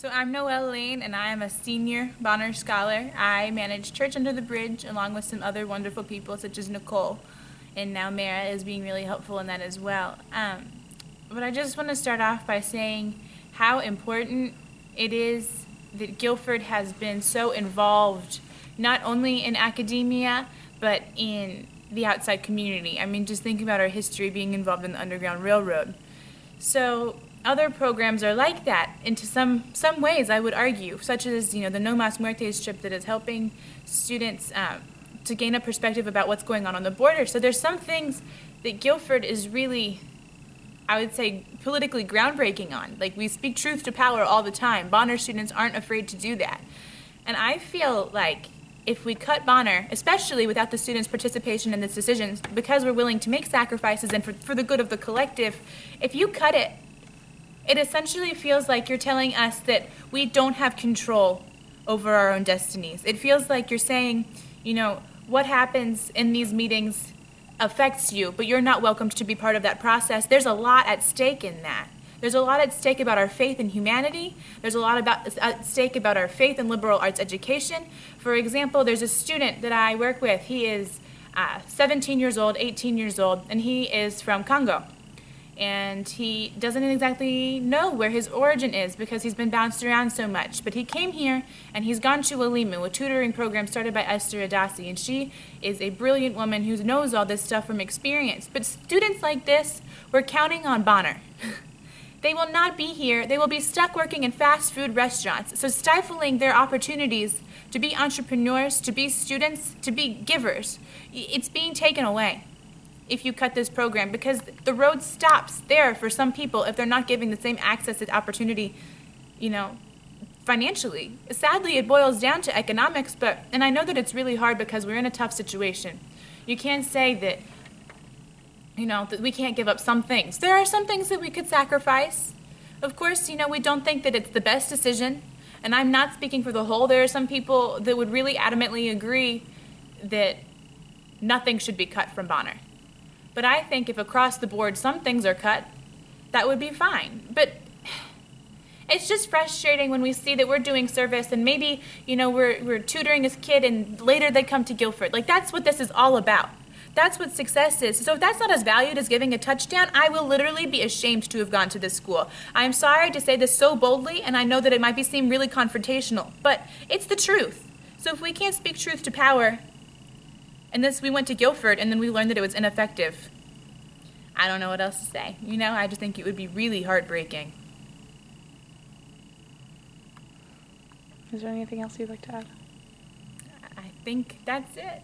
So I'm Noelle Lane, and I am a senior Bonner Scholar. I manage Church Under the Bridge along with some other wonderful people such as Nicole, and now Mara is being really helpful in that as well. But I just want to start off by saying how important it is that Guilford has been so involved, not only in academia, but in the outside community. I mean, just think about our history being involved in the Underground Railroad. So other programs are like that into some ways, I would argue, such as the No Mas Muertes trip that is helping students to gain a perspective about what's going on the border. So there's some things that Guilford is really, I would say, politically groundbreaking on. Like, we speak truth to power all the time. Bonner students aren't afraid to do that. And I feel like if we cut Bonner, especially without the students' participation in these decisions, because we're willing to make sacrifices and for the good of the collective, if you cut it, it essentially feels like you're telling us that we don't have control over our own destinies. It feels like you're saying, what happens in these meetings affects you, but you're not welcomed to be part of that process. There's a lot at stake in that. There's a lot at stake about our faith in humanity. There's a lot at stake about our faith in liberal arts education. For example, there's a student that I work with. He is 17 years old, 18 years old, and he is from Congo. And he doesn't exactly know where his origin is because he's been bounced around so much. But he came here, and he's gone to Alimu, a tutoring program started by Esther Adasi. And she is a brilliant woman who knows all this stuff from experience. But students like this, we're counting on Bonner. They will not be here. They will be stuck working in fast food restaurants. So stifling their opportunities to be entrepreneurs, to be students, to be givers, it's being taken away if you cut this program, because the road stops there for some people if they're not giving the same access and opportunity, financially. Sadly, it boils down to economics, and I know that it's really hard because we're in a tough situation. You can't say that, that we can't give up some things. There are some things that we could sacrifice. Of course, we don't think that it's the best decision, and I'm not speaking for the whole. There are some people that would really adamantly agree that nothing should be cut from Bonner. But I think if across the board some things are cut, that would be fine. But it's just frustrating when we see that we're doing service and maybe, we're tutoring this kid and later they come to Guilford. Like, that's what this is all about. That's what success is. So if that's not as valued as giving a touchdown, I will literally be ashamed to have gone to this school. I'm sorry to say this so boldly, and I know that it might seem really confrontational, but it's the truth. So if we can't speak truth to power, and we went to Guilford, and then we learned that it was ineffective, I don't know what else to say. I just think it would be really heartbreaking. Is there anything else you'd like to add? I think that's it.